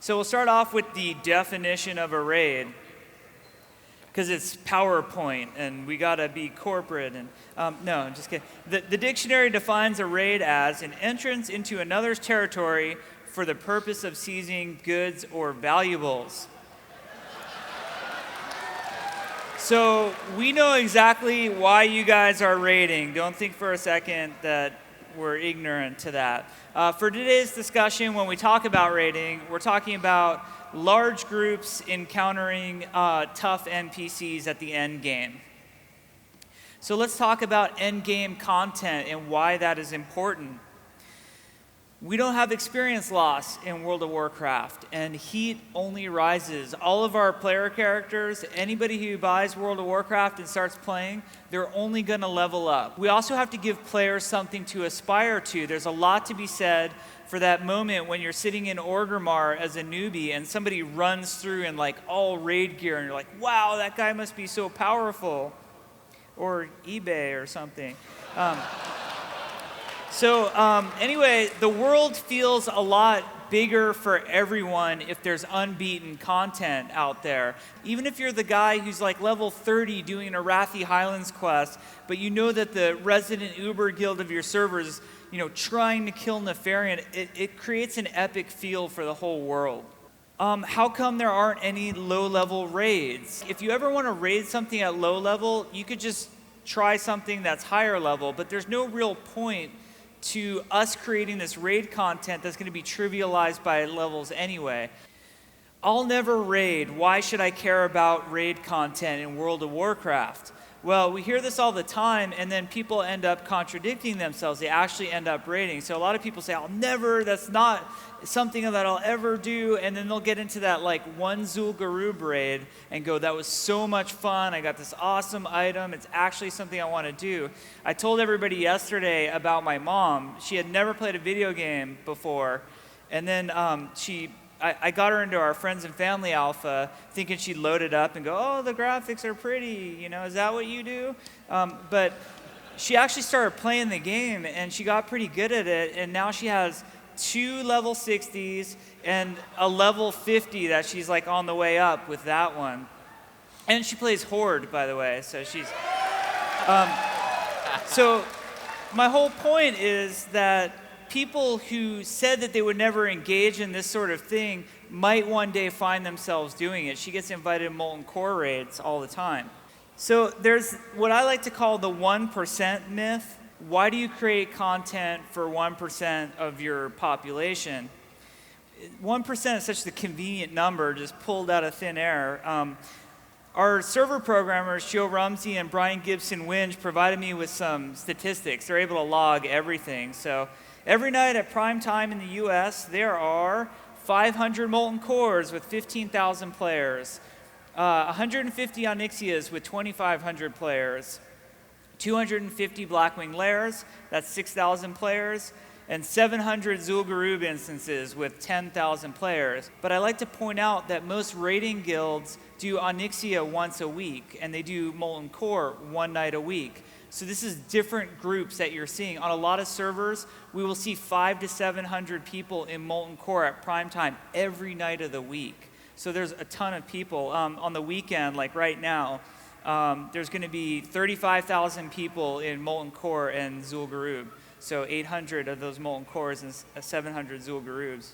So we'll start off with the definition of a raid, because it's PowerPoint and we gotta be corporate. And no, I'm just kidding. The dictionary defines a raid as an entrance into another's territory for the purpose of seizing goods or valuables. So we know exactly why you guys are raiding. Don't think for a second that we're ignorant to that. For today's discussion, when we talk about raiding, we're talking about large groups encountering tough NPCs at the end game. So let's talk about end game content and why that is important. We don't have experience loss in World of Warcraft, and heat only rises. All of our player characters, anybody who buys World of Warcraft and starts playing, they're only going to level up. We also have to give players something to aspire to. There's a lot to be said for that moment when you're sitting in Orgrimmar as a newbie and somebody runs through in like all raid gear and you're like, wow, that guy must be so powerful. Or eBay or something. Anyway, the world feels a lot bigger for everyone if there's unbeaten content out there. Even if you're the guy who's like level 30 doing an Arathi Highlands quest, but you know that the resident Uber guild of your servers, trying to kill Nefarian, it creates an epic feel for the whole world. How come there aren't any low-level raids? If you ever want to raid something at low level, you could just try something that's higher level, but there's no real point to us creating this raid content that's going to be trivialized by levels anyway. I'll never raid. Why should I care about raid content in World of Warcraft? Well, we hear this all the time, and then people end up contradicting themselves. They actually end up raiding. So a lot of people say, I'll never, that's not something that I'll ever do, and then they'll get into that like one Zul'Gurub raid and go, that was so much fun, I got this awesome item, it's actually something I want to do. I told everybody yesterday about my mom. She had never played a video game before, and then I got her into our friends and family alpha thinking she'd load it up and go, oh, the graphics are pretty, is that what you do? But she actually started playing the game and she got pretty good at it, and now she has 2 level 60s and a level 50 that she's like on the way up with that one. And she plays Horde, by the way, so she's... So my whole point is that people who said that they would never engage in this sort of thing might one day find themselves doing it. She gets invited to Molten Core raids all the time. So there's what I like to call the 1% myth. Why do you create content for 1% of your population? 1% is such a convenient number, just pulled out of thin air. Our server programmers, Joe Rumsey and Brian Gibson-Winge, provided me with some statistics. They're able to log everything. So every night at prime time in the US, there are 500 Molten Cores with 15,000 players, 150 Onyxias with 2,500 players, 250 Blackwing Lairs, that's 6,000 players, and 700 Zul'Gurub instances with 10,000 players. But I like to point out that most raiding guilds do Onyxia once a week, and they do Molten Core one night a week. So this is different groups that you're seeing. On a lot of servers, we will see 500 to 700 people in Molten Core at prime time every night of the week. So there's a ton of people. On the weekend, like right now, there's going to be 35,000 people in Molten Core and Zul'Gurub. So 800 of those Molten Cores and 700 Zul'Gurubs.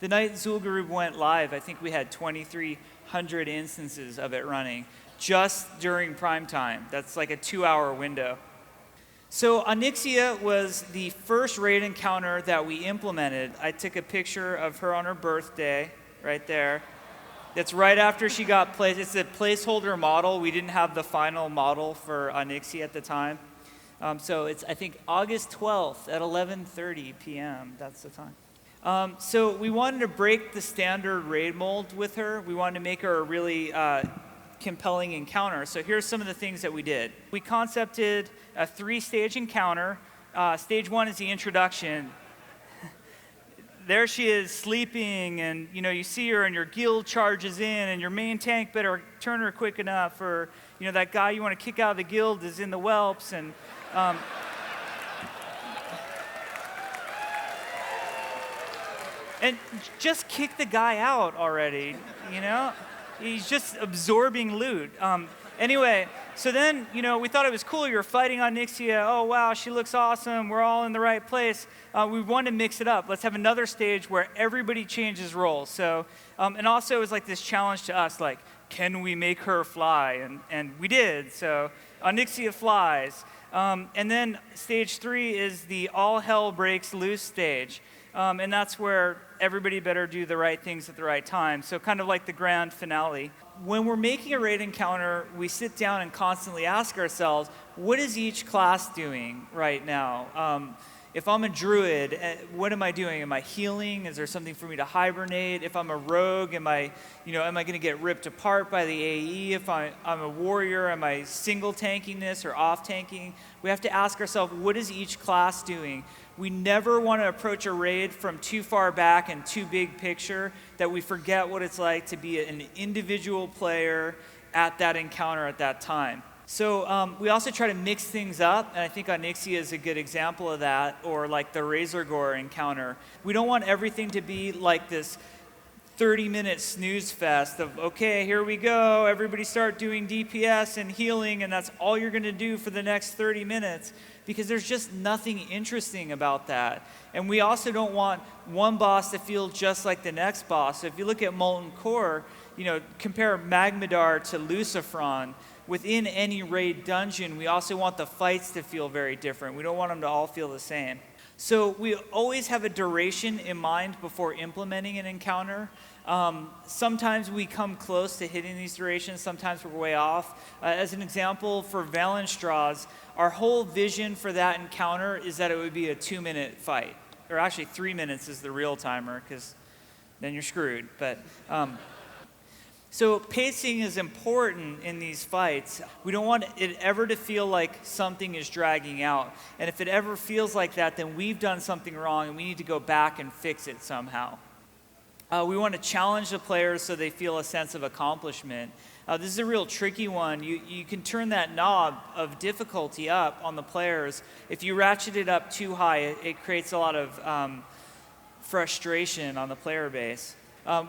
The night Zul'Gurub went live, I think we had 2,300 instances of it running just during prime time. That's like a 2-hour window. So Onyxia was the first raid encounter that we implemented. I took a picture of her on her birthday right there. That's right after she got placed. It's a placeholder model. We didn't have the final model for Onyxia at the time. So it's, I think, August 12th at 11:30 p.m. That's the time. So we wanted to break the standard raid mold with her. We wanted to make her a really compelling encounter. So here's some of the things that we did. We concepted a 3-stage encounter. Stage 1 is the introduction. There she is sleeping, and you see her and your guild charges in, and your main tank better turn her quick enough, or that guy you want to kick out of the guild is in the whelps, and And just kick the guy out already, you know? He's just absorbing loot. Anyway, so then, we thought it was cool. You were fighting on Nixia. Oh, wow, she looks awesome. We're all in the right place. We wanted to mix it up. Let's have another stage where everybody changes roles. So, and also it was like this challenge to us, like, can we make her fly? And we did. So Onyxia flies. And then stage 3 is the all hell breaks loose stage. And that's where everybody better do the right things at the right time. So kind of like the grand finale. When we're making a raid encounter, we sit down and constantly ask ourselves, what is each class doing right now? If I'm a druid, what am I doing? Am I healing? Is there something for me to hibernate? If I'm a rogue, am I going to get ripped apart by the AE? If I'm a warrior, am I single tanking this or off tanking? We have to ask ourselves, what is each class doing? We never want to approach a raid from too far back and too big picture that we forget what it's like to be an individual player at that encounter at that time. So we also try to mix things up, and I think Onyxia is a good example of that, or like the Razor Gore encounter. We don't want everything to be like this 30-minute snooze fest of, okay, here we go, everybody start doing DPS and healing, and that's all you're going to do for the next 30 minutes, because there's just nothing interesting about that. And we also don't want one boss to feel just like the next boss. So if you look at Molten Core, compare Magmadar to Lucifron. Within any raid dungeon, we also want the fights to feel very different. We don't want them to all feel the same. So we always have a duration in mind before implementing an encounter. Sometimes we come close to hitting these durations, sometimes we're way off. As an example, for Valenstraws, our whole vision for that encounter is that it would be a 2-minute fight. Or actually 3 minutes is the real timer, because then you're screwed. So pacing is important in these fights. We don't want it ever to feel like something is dragging out. And if it ever feels like that, then we've done something wrong and we need to go back and fix it somehow. We want to challenge the players so they feel a sense of accomplishment. This is a real tricky one. You can turn that knob of difficulty up on the players. If you ratchet it up too high, it creates a lot of frustration on the player base.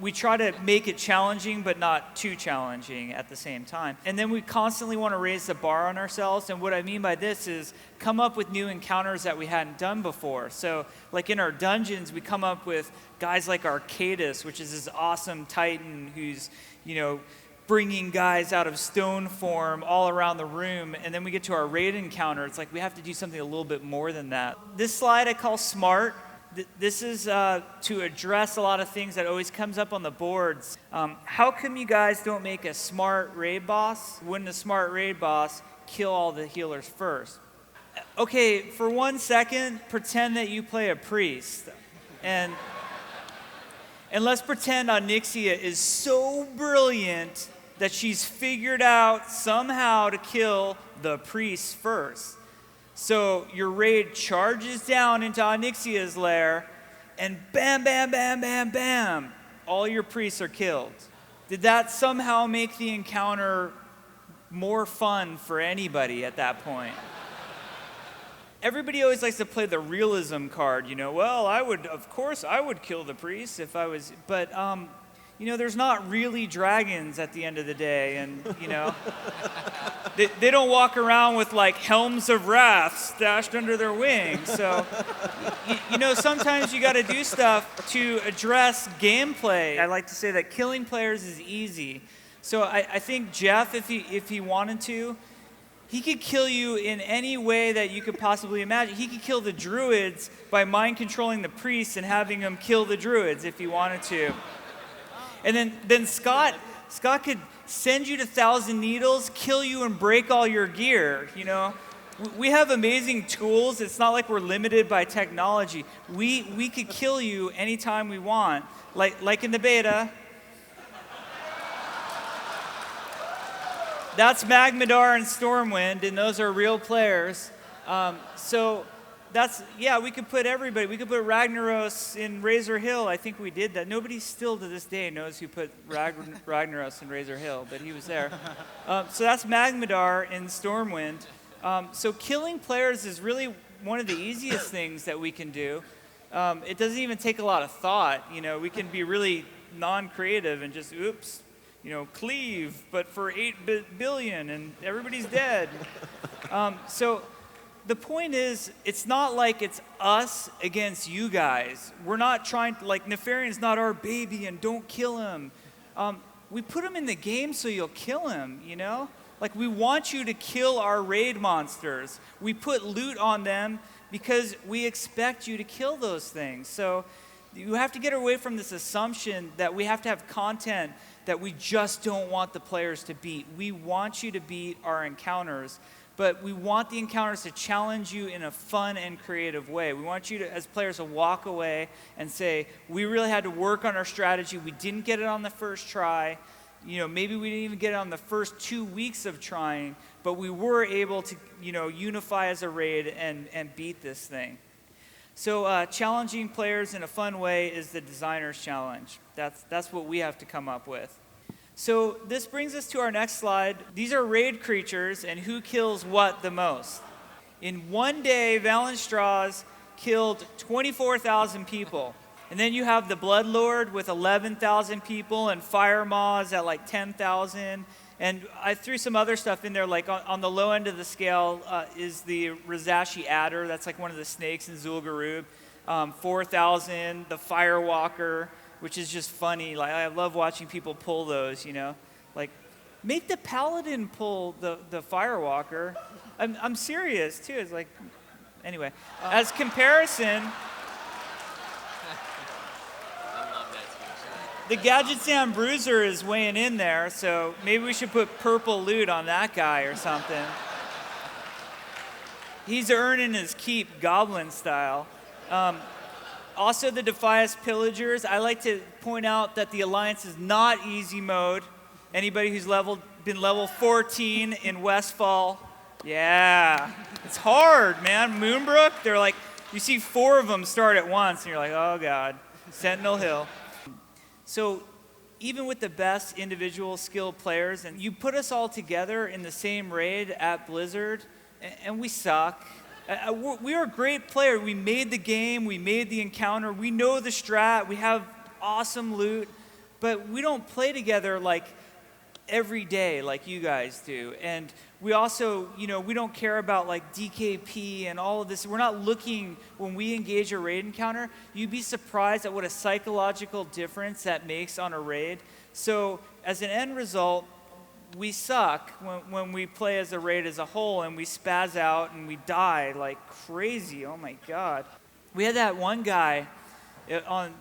We try to make it challenging, but not too challenging at the same time. And then we constantly want to raise the bar on ourselves. And what I mean by this is come up with new encounters that we hadn't done before. So like in our dungeons, we come up with guys like Arcadus, which is this awesome titan who's, bringing guys out of stone form all around the room. And then we get to our raid encounter. It's like we have to do something a little bit more than that. This slide I call SMART. This is to address a lot of things that always comes up on the boards. How come you guys don't make a smart raid boss? Wouldn't a smart raid boss kill all the healers first? Okay, for 1 second, pretend that you play a priest. And let's pretend Onyxia is so brilliant that she's figured out somehow to kill the priest first. So your raid charges down into Onyxia's lair, and bam, bam, bam, bam, bam, all your priests are killed. Did that somehow make the encounter more fun for anybody at that point? Everybody always likes to play the realism card, well, of course I would kill the priest if I was, but there's not really dragons at the end of the day, and they don't walk around with like helms of wrath stashed under their wings. So sometimes you got to do stuff to address gameplay. I like to say that killing players is easy. So I think Jeff, if he wanted to, he could kill you in any way that you could possibly imagine. He could kill the druids by mind controlling the priests and having them kill the druids if he wanted to. And then Scott could send you to Thousand Needles, kill you, and break all your gear. We have amazing tools. It's not like we're limited by technology. We could kill you anytime we want, like in the beta. That's Magmadar and Stormwind, and those are real players. We could put everybody. We could put Ragnaros in Razor Hill. I think we did that. Nobody still to this day knows who put Ragnaros in Razor Hill, but he was there. So that's Magmadar in Stormwind. So killing players is really one of the easiest things that we can do. It doesn't even take a lot of thought. You know, we can be really non-creative and just, oops, you know, cleave, but for 8 billion and everybody's dead. So the point is, it's not like it's us against you guys. We're not trying to, like, Nefarian's not our baby and don't kill him. We put him in the game so you'll kill him, you know? Like, we want you to kill our raid monsters. We put loot on them because we expect you to kill those things. So you have to get away from this assumption that we have to have content that we just don't want the players to beat. We want you to beat our encounters, but we want the encounters to challenge you in a fun and creative way. We want you to, as players, to walk away and say, we really had to work on our strategy. We didn't get it on the first try. You know, maybe we didn't even get it on the first 2 weeks of trying, but we were able to, you know, unify as a raid and beat this thing. So challenging players in a fun way is the designer's challenge. That's what we have to come up with. So this brings us to our next slide. These are raid creatures and who kills what the most. In one day, Valenstraws killed 24,000 people. And then you have the Bloodlord with 11,000 people and Fire Maws at like 10,000. And I threw some other stuff in there, like on the low end of the scale is the Rizashi Adder. That's like one of the snakes in Zul'Gurub. 4,000, the Firewalker, which is just funny. Like, I love watching people pull those, you know. Like, make the Paladin pull the Firewalker. I'm serious, too. It's like, anyway. As comparison, the Gadgetzan Bruiser is weighing in there, so maybe we should put purple loot on that guy or something. He's earning his keep, goblin style. Also, the Defias Pillagers. I like to point out that the Alliance is not easy mode. Anybody who's been level 14 in Westfall, yeah. It's hard, man. Moonbrook, they're like, you see 4 of them start at once, and you're like, oh, God. Sentinel Hill. So even with the best individual skilled players, and you put us all together in the same raid at Blizzard, and we suck. We are a great player. We made the game. We made the encounter. We know the strat. We have awesome loot. But we don't play together like every day like you guys do. And we also, you know, we don't care about like DKP and all of this. We're not looking, when we engage a raid encounter, you'd be surprised at what a psychological difference that makes on a raid. So as an end result, we suck when we play as a raid as a whole, and we spaz out and we die like crazy. Oh my God. We had that one guy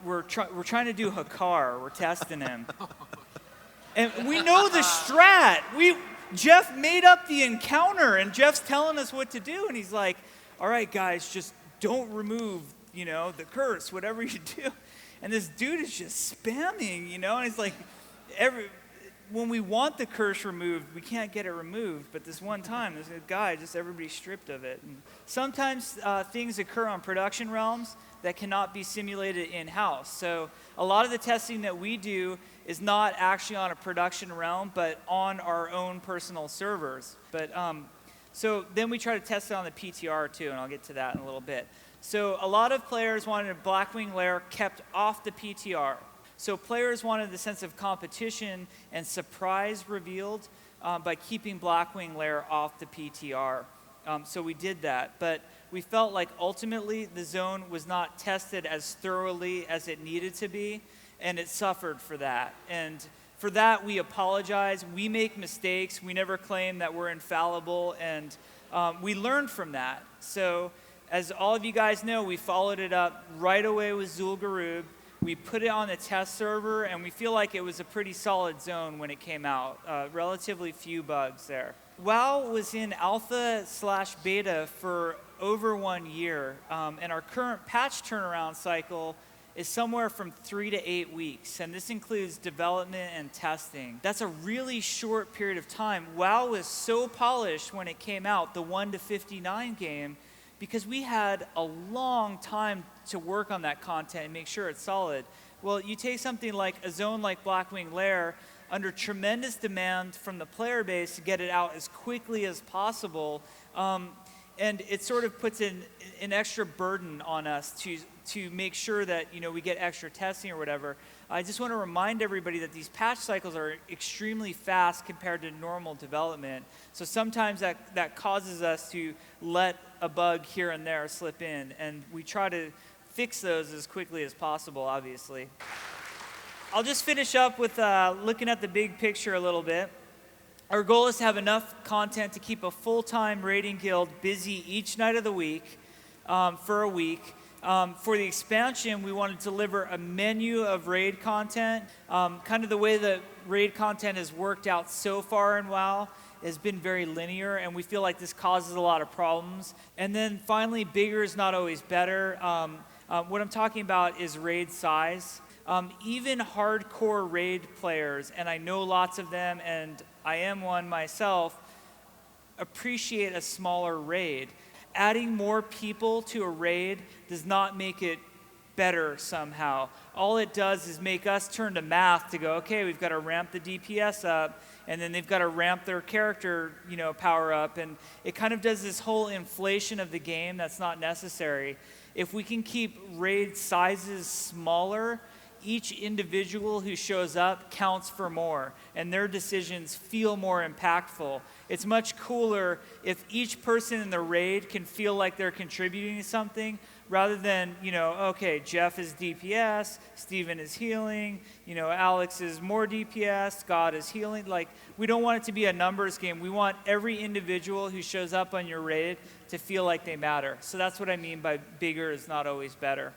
we're trying to do Hakar. We're testing him. And we know the strat. Jeff made up the encounter, and Jeff's telling us what to do, and he's like, all right, guys, just don't remove, you know, the curse, whatever you do. And this dude is just spamming, you know, and he's like, when we want the curse removed, we can't get it removed. But this one time, this guy, just everybody stripped of it. And sometimes things occur on production realms that cannot be simulated in-house. So a lot of the testing that we do is not actually on a production realm, but on our own personal servers. But so then we try to test it on the PTR too, and I'll get to that in a little bit. So a lot of players wanted a Blackwing Lair kept off the PTR. So players wanted the sense of competition and surprise revealed by keeping Blackwing Lair off the PTR. So we did that, but we felt like ultimately the zone was not tested as thoroughly as it needed to be, and it suffered for that. And for that, we apologize. We make mistakes. We never claim that we're infallible, and we learned from that. So as all of you guys know, we followed it up right away with Zul'Gurub. We put it on the test server, and we feel like it was a pretty solid zone when it came out. Relatively few bugs there. WoW was in alpha/beta for over 1 year, and our current patch turnaround cycle is somewhere from 3 to 8 weeks, and this includes development and testing. That's a really short period of time. WoW was so polished when it came out, the 1 to 59 game, because we had a long time to work on that content and make sure it's solid. Well, you take something like a zone like Blackwing Lair, under tremendous demand from the player base to get it out as quickly as possible, And it sort of puts an extra burden on us to make sure that we get extra testing or whatever. I just want to remind everybody that these patch cycles are extremely fast compared to normal development. So sometimes that causes us to let a bug here and there slip in, and we try to fix those as quickly as possible, obviously. I'll just finish up with looking at the big picture a little bit. Our goal is to have enough content to keep a full-time raiding guild busy each night of the week for a week. For the expansion, we want to deliver a menu of raid content. Kind of the way that raid content has worked out so far in WoW has been very linear, and we feel like this causes a lot of problems. And then finally, bigger is not always better. What I'm talking about is raid size. Even hardcore raid players, and I know lots of them, and I am one myself, appreciate a smaller raid. Adding more people to a raid does not make it better somehow. All it does is make us turn to math to go, okay, we've got to ramp the DPS up, and then they've got to ramp their character, power up, and it kind of does this whole inflation of the game that's not necessary. If we can keep raid sizes smaller, each individual who shows up counts for more, and their decisions feel more impactful. It's much cooler if each person in the raid can feel like they're contributing to something, rather than, okay, Jeff is DPS, Steven is healing, Alex is more DPS, Scott is healing. Like, we don't want it to be a numbers game. We want every individual who shows up on your raid to feel like they matter. So that's what I mean by bigger is not always better.